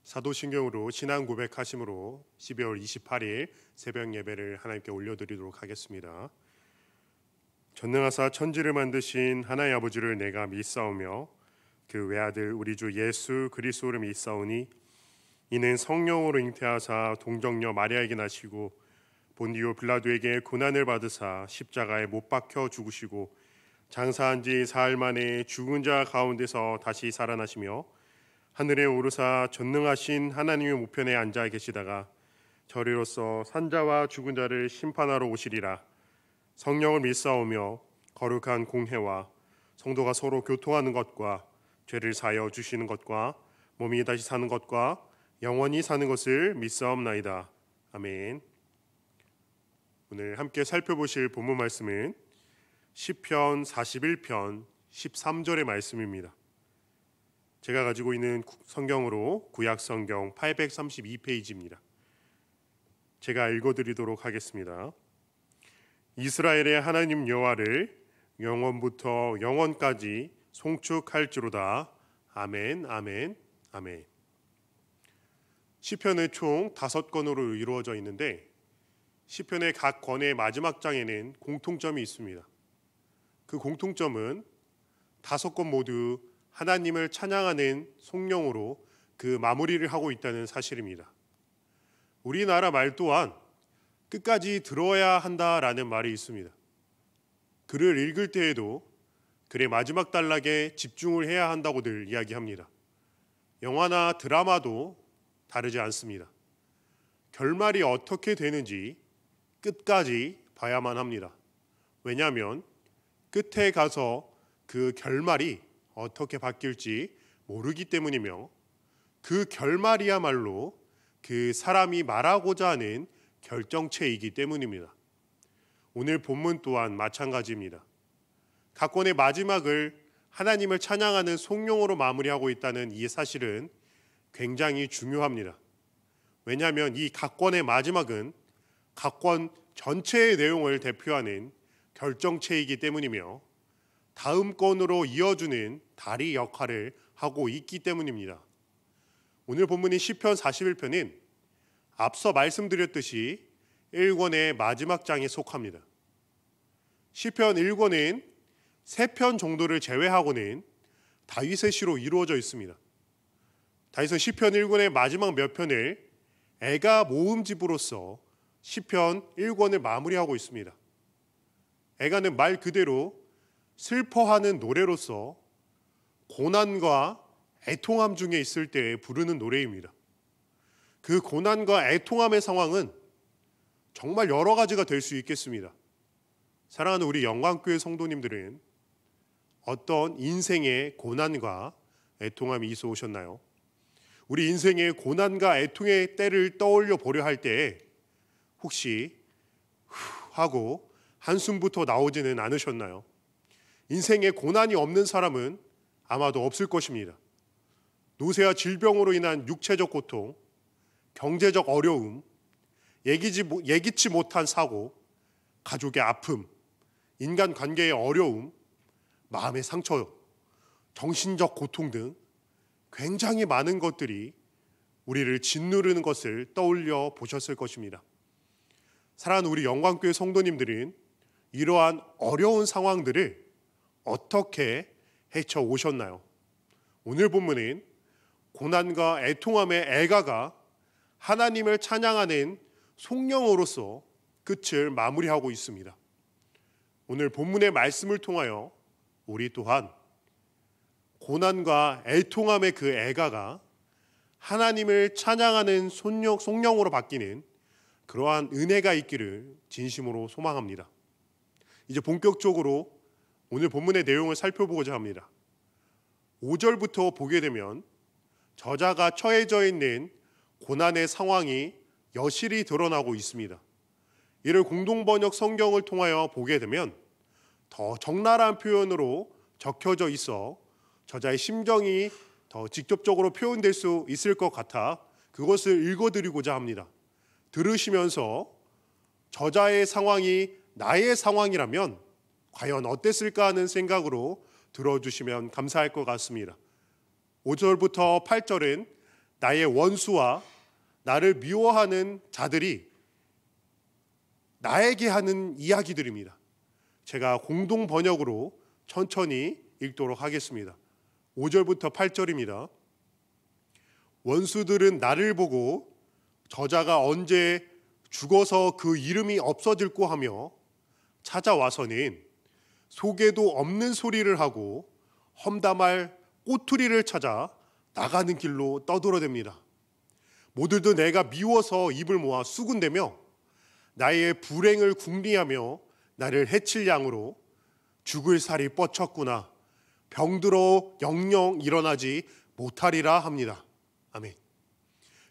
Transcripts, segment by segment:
사도신경으로 신앙 고백하심으로 12월 28일 새벽 예배를 하나님께 올려드리도록 하겠습니다. 전능하사 천지를 만드신 하나님 아버지를 내가 믿사오며 그 외아들 우리 주 예수 그리스도를 믿사오니 이는 성령으로 잉태하사 동정녀 마리아에게 나시고 본디오 빌라도에게 고난을 받으사 십자가에 못 박혀 죽으시고 장사한 지 사흘 만에 죽은 자 가운데서 다시 살아나시며 하늘에 오르사 전능하신 하나님의 우편에 앉아 계시다가 저리로서 산자와 죽은 자를 심판하러 오시리라. 성령을 믿사오며 거룩한 공회와 성도가 서로 교통하는 것과 죄를 사하여 주시는 것과 몸이 다시 사는 것과 영원히 사는 것을 믿사옵나이다. 아멘. 오늘 함께 살펴보실 본문 말씀은 시편 41편 13절의 말씀입니다. 제가 가지고 있는 성경으로 구약 성경 832페이지입니다. 제가 읽어드리도록 하겠습니다. 이스라엘의 하나님 여호와를 영원부터 영원까지 송축할지로다. 아멘, 아멘, 아멘. 시편은 총 5권으로 이루어져 있는데 시편의 각 권의 마지막 장에는 공통점이 있습니다. 그 공통점은 5권 모두 하나님을 찬양하는 송령으로 그 마무리를 하고 있다는 사실입니다. 우리나라 말 또한 끝까지 들어야 한다라는 말이 있습니다. 글을 읽을 때에도 글의 마지막 단락에 집중을 해야 한다고들 이야기합니다. 영화나 드라마도 다르지 않습니다. 결말이 어떻게 되는지 끝까지 봐야만 합니다. 왜냐하면 끝에 가서 그 결말이 어떻게 바뀔지 모르기 때문이며 그 결말이야말로 그 사람이 말하고자 하는 결정체이기 때문입니다. 오늘 본문 또한 마찬가지입니다. 각 권의 마지막을 하나님을 찬양하는 송령으로 마무리하고 있다는 이 사실은 굉장히 중요합니다. 왜냐하면 이 각 권의 마지막은 각 권 전체의 내용을 대표하는 결정체이기 때문이며 다음 권으로 이어주는 다리 역할을 하고 있기 때문입니다. 오늘 본문인 시편 41편은 앞서 말씀드렸듯이 1권의 마지막 장에 속합니다. 시편 1권은 3편 정도를 제외하고는 다윗의 시로 이루어져 있습니다. 다윗은 시편 1권의 마지막 몇 편을 애가 모음집으로서 시편 1권을 마무리하고 있습니다. 애가는 말 그대로 슬퍼하는 노래로서 고난과 애통함 중에 있을 때 부르는 노래입니다. 그 고난과 애통함의 상황은 정말 여러 가지가 될 수 있겠습니다. 사랑하는 우리 영광교회 성도님들은 어떤 인생의 고난과 애통함이 있어 오셨나요? 우리 인생의 고난과 애통의 때를 떠올려 보려 할 때 혹시 후 하고 한숨부터 나오지는 않으셨나요? 인생에 고난이 없는 사람은 아마도 없을 것입니다. 노쇠와 질병으로 인한 육체적 고통, 경제적 어려움, 예기치 못한 사고, 가족의 아픔, 인간관계의 어려움, 마음의 상처, 정신적 고통 등 굉장히 많은 것들이 우리를 짓누르는 것을 떠올려 보셨을 것입니다. 사랑하는 우리 영광교회 성도님들은 이러한 어려운 상황들을 어떻게 헤쳐 오셨나요? 오늘 본문은 고난과 애통함의 애가가 하나님을 찬양하는 송령으로서 끝을 마무리하고 있습니다. 오늘 본문의 말씀을 통하여 우리 또한 고난과 애통함의 그 애가가 하나님을 찬양하는 송령으로 바뀌는 그러한 은혜가 있기를 진심으로 소망합니다. 이제 본격적으로 오늘 본문의 내용을 살펴보고자 합니다. 5절부터 보게 되면 저자가 처해져 있는 고난의 상황이 여실히 드러나고 있습니다. 이를 공동번역 성경을 통하여 보게 되면 더 적나라한 표현으로 적혀져 있어 저자의 심정이 더 직접적으로 표현될 수 있을 것 같아 그것을 읽어드리고자 합니다. 들으시면서 저자의 상황이 나의 상황이라면 과연 어땠을까 하는 생각으로 들어주시면 감사할 것 같습니다. 5절부터 8절은 나의 원수와 나를 미워하는 자들이 나에게 하는 이야기들입니다. 제가 공동 번역으로 천천히 읽도록 하겠습니다. 5절부터 8절입니다. 원수들은 나를 보고 저자가 언제 죽어서 그 이름이 없어질꼬 하며 찾아와서는 속에도 없는 소리를 하고 험담할 꼬투리를 찾아 나가는 길로 떠들어댑니다. 모두도 내가 미워서 입을 모아 수군대며 나의 불행을 궁리하며 나를 해칠 양으로 죽을 살이 뻗쳤구나. 병들어 영영 일어나지 못하리라 합니다. 아멘.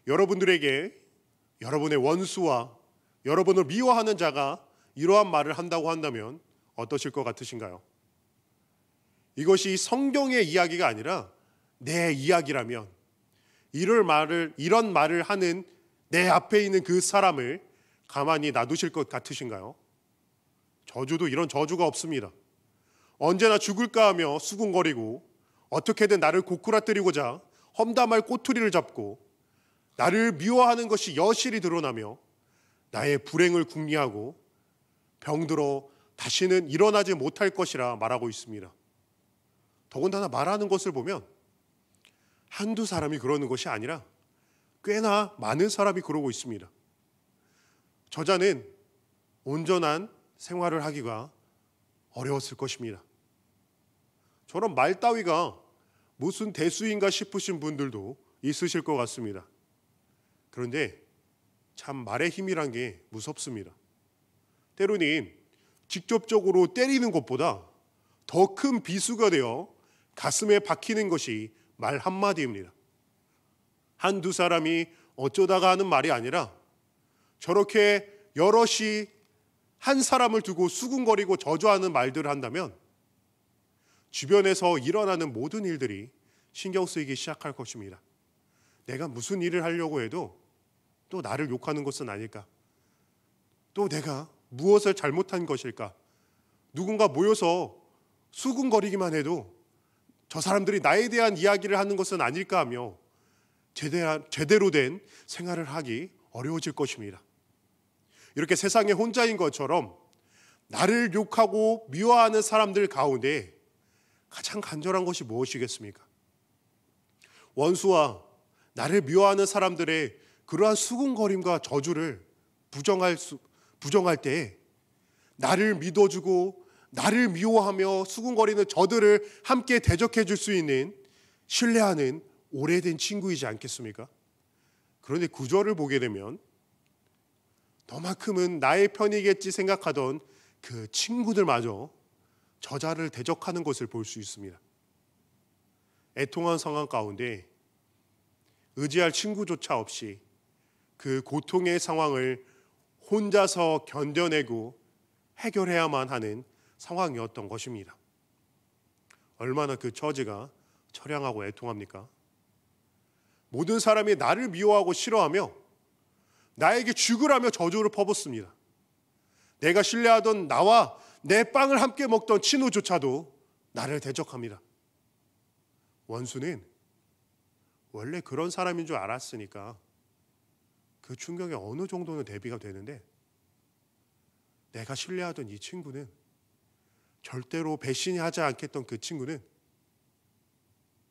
여러분들에게 여러분의 원수와 여러분을 미워하는 자가 이러한 말을 한다고 한다면 어떠실 것 같으신가요? 이것이 성경의 이야기가 아니라 내 이야기라면 이런 말을 하는 내 앞에 있는 그 사람을 가만히 놔두실 것 같으신가요? 저주도 이런 저주가 없습니다. 언제나 죽을까 하며 수군거리고 어떻게든 나를 고꾸라뜨리고자 험담할 꼬투리를 잡고 나를 미워하는 것이 여실히 드러나며 나의 불행을 궁리하고 병들어 다시는 일어나지 못할 것이라 말하고 있습니다. 더군다나 말하는 것을 보면 한두 사람이 그러는 것이 아니라 꽤나 많은 사람이 그러고 있습니다. 저자는 온전한 생활을 하기가 어려웠을 것입니다. 저런 말 따위가 무슨 대수인가 싶으신 분들도 있으실 것 같습니다. 그런데 참 말의 힘이란 게 무섭습니다. 때로는 직접적으로 때리는 것보다 더 큰 비수가 되어 가슴에 박히는 것이 말 한마디입니다. 한두 사람이 어쩌다가 하는 말이 아니라 저렇게 여럿이 한 사람을 두고 수군거리고 저주하는 말들을 한다면 주변에서 일어나는 모든 일들이 신경 쓰이기 시작할 것입니다. 내가 무슨 일을 하려고 해도 또 나를 욕하는 것은 아닐까? 또 내가 무엇을 잘못한 것일까? 누군가 모여서 수군거리기만 해도 저 사람들이 나에 대한 이야기를 하는 것은 아닐까 하며 제대로 된 생활을 하기 어려워질 것입니다. 이렇게 세상에 혼자인 것처럼 나를 욕하고 미워하는 사람들 가운데 가장 간절한 것이 무엇이겠습니까? 원수와 나를 미워하는 사람들의 그러한 수군거림과 저주를 부정할 때에 나를 믿어주고 나를 미워하며 수군거리는 저들을 함께 대적해 줄 수 있는 신뢰하는 오래된 친구이지 않겠습니까? 그런데 구절을 보게 되면 너만큼은 나의 편이겠지 생각하던 그 친구들마저 저자를 대적하는 것을 볼 수 있습니다. 애통한 상황 가운데 의지할 친구조차 없이 그 고통의 상황을 혼자서 견뎌내고 해결해야만 하는 상황이었던 것입니다. 얼마나 그 처지가 처량하고 애통합니까? 모든 사람이 나를 미워하고 싫어하며 나에게 죽으라며 저주를 퍼붓습니다. 내가 신뢰하던 나와 내 빵을 함께 먹던 친구조차도 나를 대적합니다. 원수는 원래 그런 사람인 줄 알았으니까 그 충격에 어느 정도는 대비가 되는데 내가 신뢰하던 이 친구는 절대로 배신하지 않겠던 그 친구는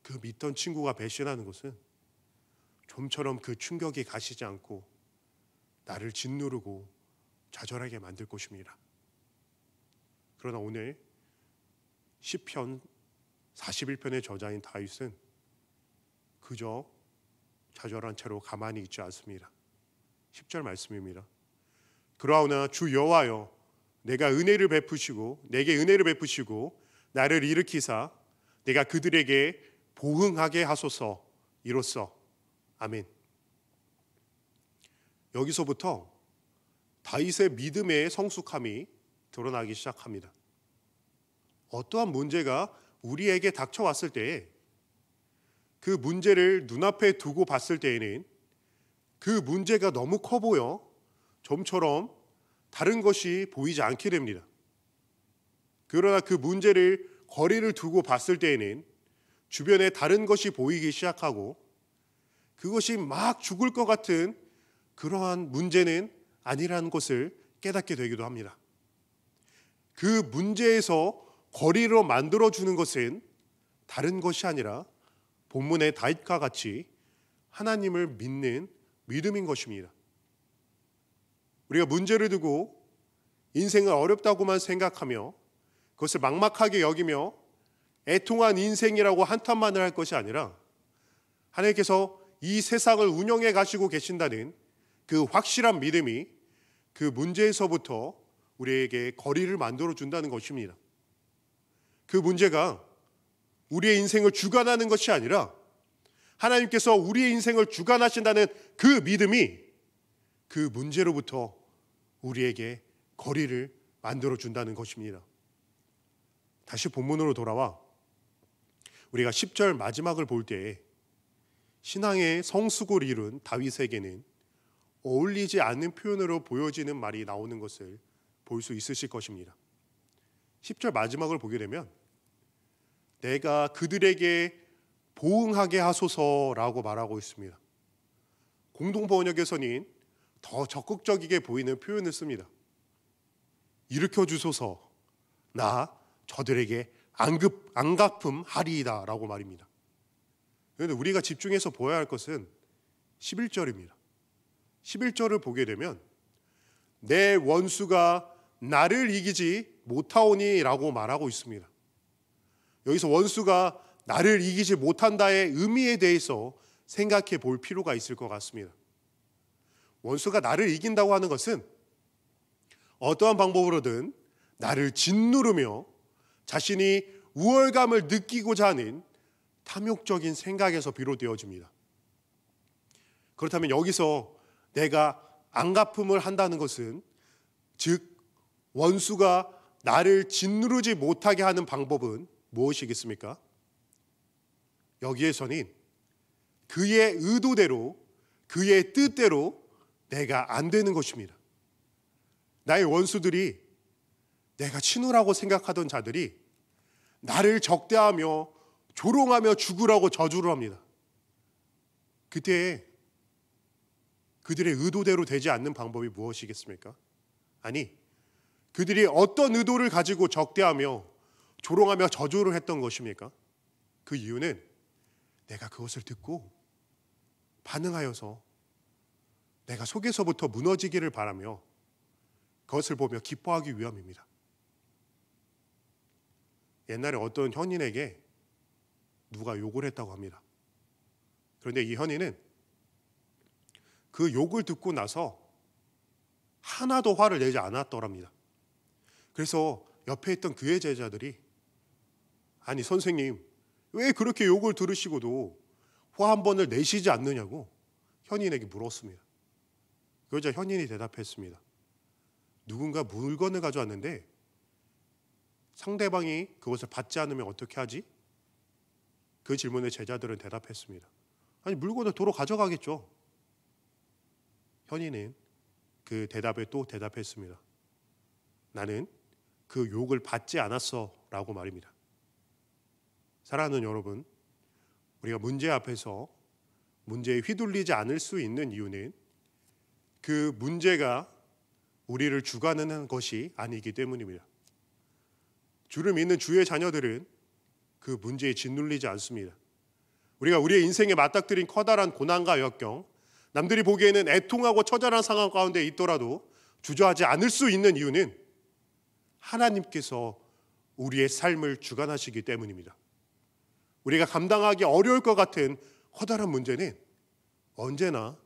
그 믿던 친구가 배신하는 것은 좀처럼 그 충격이 가시지 않고 나를 짓누르고 좌절하게 만들 것입니다. 그러나 오늘 시편 41편의 저자인 다윗은 그저 좌절한 채로 가만히 있지 않습니다. 10절 말씀입니다. 그러나 주 여호와여 내게 은혜를 베푸시고 나를 일으키사 내가 그들에게 보응하게 하소서. 이로써 아멘. 여기서부터 다윗의 믿음의 성숙함이 드러나기 시작합니다. 어떠한 문제가 우리에게 닥쳐왔을 때에 그 문제를 눈앞에 두고 봤을 때에는 그 문제가 너무 커 보여 좀처럼 다른 것이 보이지 않게 됩니다. 그러나 그 문제를 거리를 두고 봤을 때에는 주변에 다른 것이 보이기 시작하고 그것이 막 죽을 것 같은 그러한 문제는 아니라는 것을 깨닫게 되기도 합니다. 그 문제에서 거리로 만들어주는 것은 다른 것이 아니라 본문의 다윗과 같이 하나님을 믿는 믿음인 것입니다. 우리가 문제를 두고 인생을 어렵다고만 생각하며 그것을 막막하게 여기며 애통한 인생이라고 한탄만을 할 것이 아니라 하나님께서 이 세상을 운영해 가시고 계신다는 그 확실한 믿음이 그 문제에서부터 우리에게 거리를 만들어 준다는 것입니다. 그 문제가 우리의 인생을 주관하는 것이 아니라 하나님께서 우리의 인생을 주관하신다는 그 믿음이 그 문제로부터 우리에게 거리를 만들어 준다는 것입니다. 다시 본문으로 돌아와 우리가 10절 마지막을 볼 때에 신앙의 성숙을 이룬 다윗에게는 어울리지 않는 표현으로 보여지는 말이 나오는 것을 볼 수 있으실 것입니다. 10절 마지막을 보게 되면 내가 그들에게 보응하게 하소서라고 말하고 있습니다. 공동번역에서는 더 적극적이게 보이는 표현을 씁니다. 일으켜 주소서, 나 저들에게 안갚음 하리이다 라고 말입니다. 그런데 우리가 집중해서 보아야 할 것은 11절입니다. 11절을 보게 되면 내 원수가 나를 이기지 못하오니 라고 말하고 있습니다. 여기서 원수가 나를 이기지 못한다의 의미에 대해서 생각해 볼 필요가 있을 것 같습니다. 원수가 나를 이긴다고 하는 것은 어떠한 방법으로든 나를 짓누르며 자신이 우월감을 느끼고자 하는 탐욕적인 생각에서 비롯되어집니다. 그렇다면 여기서 내가 안갚음을 한다는 것은 즉 원수가 나를 짓누르지 못하게 하는 방법은 무엇이겠습니까? 여기에서는 그의 의도대로 그의 뜻대로 내가 안 되는 것입니다. 나의 원수들이 내가 친구라고 생각하던 자들이 나를 적대하며 조롱하며 죽으라고 저주를 합니다. 그때 그들의 의도대로 되지 않는 방법이 무엇이겠습니까? 아니, 그들이 어떤 의도를 가지고 적대하며 조롱하며 저주를 했던 것입니까? 그 이유는 내가 그것을 듣고 반응하여서 내가 속에서부터 무너지기를 바라며 그것을 보며 기뻐하기 위함입니다. 옛날에 어떤 현인에게 누가 욕을 했다고 합니다. 그런데 이 현인은 그 욕을 듣고 나서 하나도 화를 내지 않았더랍니다. 그래서 옆에 있던 그의 제자들이 아니 선생님 왜 그렇게 욕을 들으시고도 화 한 번을 내시지 않느냐고 현인에게 물었습니다. 그러자 현인이 대답했습니다. 누군가 물건을 가져왔는데 상대방이 그것을 받지 않으면 어떻게 하지? 그 질문에 제자들은 대답했습니다. 아니 물건을 도로 가져가겠죠. 현인은 그 대답에 또 대답했습니다. 나는 그 욕을 받지 않았어 라고 말입니다. 사랑하는 여러분, 우리가 문제 앞에서 문제에 휘둘리지 않을 수 있는 이유는 그 문제가 우리를 주관하는 것이 아니기 때문입니다. 주를 믿는 주의 자녀들은 그 문제에 짓눌리지 않습니다. 우리가 우리의 인생에 맞닥뜨린 커다란 고난과 역경, 남들이 보기에는 애통하고 처절한 상황 가운데 있더라도 주저하지 않을 수 있는 이유는 하나님께서 우리의 삶을 주관하시기 때문입니다. 우리가 감당하기 어려울 것 같은 커다란 문제는 언제나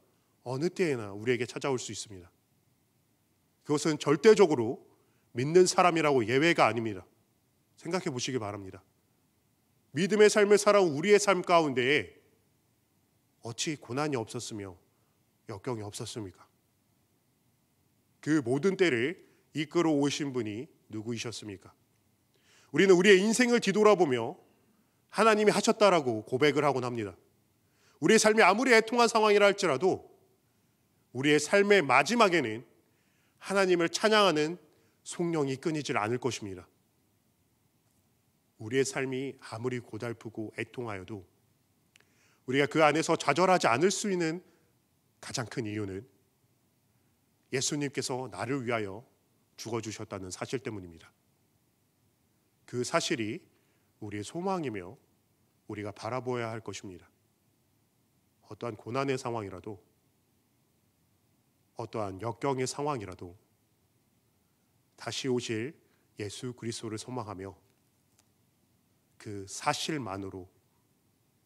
어느 때에나 우리에게 찾아올 수 있습니다. 그것은 절대적으로 믿는 사람이라고 예외가 아닙니다. 생각해 보시기 바랍니다. 믿음의 삶을 살아온 우리의 삶 가운데에 어찌 고난이 없었으며 역경이 없었습니까? 그 모든 때를 이끌어 오신 분이 누구이셨습니까? 우리는 우리의 인생을 뒤돌아보며 하나님이 하셨다라고 고백을 하곤 합니다. 우리의 삶이 아무리 애통한 상황이라 할지라도 우리의 삶의 마지막에는 하나님을 찬양하는 송영이 끊이질 않을 것입니다. 우리의 삶이 아무리 고달프고 애통하여도 우리가 그 안에서 좌절하지 않을 수 있는 가장 큰 이유는 예수님께서 나를 위하여 죽어주셨다는 사실 때문입니다. 그 사실이 우리의 소망이며 우리가 바라보아야 할 것입니다. 어떠한 고난의 상황이라도, 어떠한 역경의 상황이라도 다시 오실 예수 그리스도를 소망하며 그 사실만으로,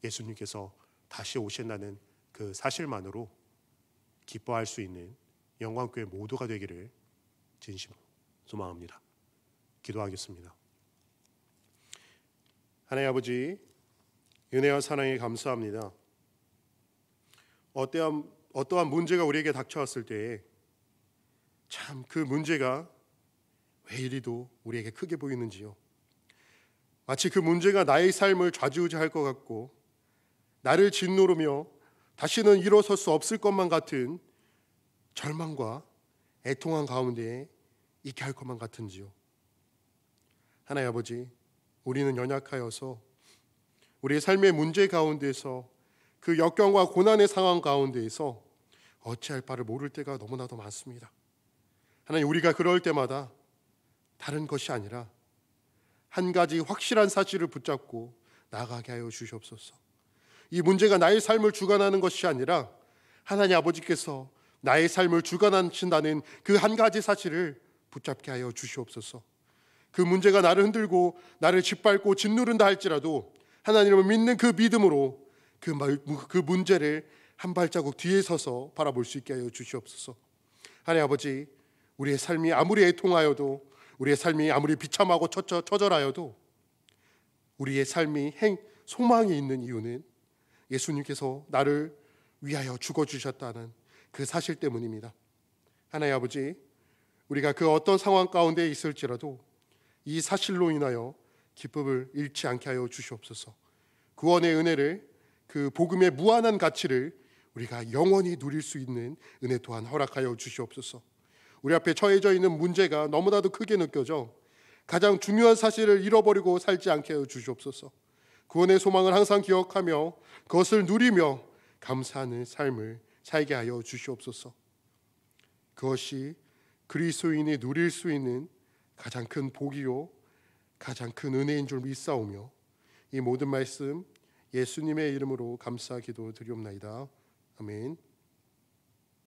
예수님께서 다시 오신다는 그 사실만으로 기뻐할 수 있는 영광교회 모두가 되기를 진심으로 소망합니다. 기도하겠습니다. 하나님 아버지, 은혜와 사랑에 감사합니다. 어떠한 문제가 우리에게 닥쳐왔을 때에 참 그 문제가 왜 이리도 우리에게 크게 보이는지요. 마치 그 문제가 나의 삶을 좌지우지할 것 같고 나를 짓누르며 다시는 일어설 수 없을 것만 같은 절망과 애통한 가운데 있게 할 것만 같은지요. 하나님 아버지, 우리는 연약하여서 우리의 삶의 문제 가운데서 그 역경과 고난의 상황 가운데에서 어찌할 바를 모를 때가 너무나도 많습니다. 하나님, 우리가 그럴 때마다 다른 것이 아니라 한 가지 확실한 사실을 붙잡고 나아가게 하여 주시옵소서. 이 문제가 나의 삶을 주관하는 것이 아니라 하나님 아버지께서 나의 삶을 주관하신다는 그 한 가지 사실을 붙잡게 하여 주시옵소서. 그 문제가 나를 흔들고 나를 짓밟고 짓누른다 할지라도 하나님을 믿는 그 믿음으로 그 문제를 한 발자국 뒤에 서서 바라볼 수 있게 하여 주시옵소서. 하나님 아버지, 우리의 삶이 아무리 애통하여도, 우리의 삶이 아무리 비참하고 처절하여도 우리의 삶이 소망이 있는 이유는 예수님께서 나를 위하여 죽어주셨다는 그 사실 때문입니다. 하나님 아버지, 우리가 그 어떤 상황 가운데 있을지라도 이 사실로 인하여 기쁨을 잃지 않게 하여 주시옵소서. 구원의 은혜를, 그 복음의 무한한 가치를 우리가 영원히 누릴 수 있는 은혜 또한 허락하여 주시옵소서. 우리 앞에 처해져 있는 문제가 너무나도 크게 느껴져 가장 중요한 사실을 잃어버리고 살지 않게 하여 주시옵소서. 구원의 소망을 항상 기억하며 그것을 누리며 감사하는 삶을 살게 하여 주시옵소서. 그것이 그리스도인이 누릴 수 있는 가장 큰 복이요 가장 큰 은혜인 줄 믿사오며 이 모든 말씀 예수님의 이름으로 감사 기도 드리옵나이다. 아멘.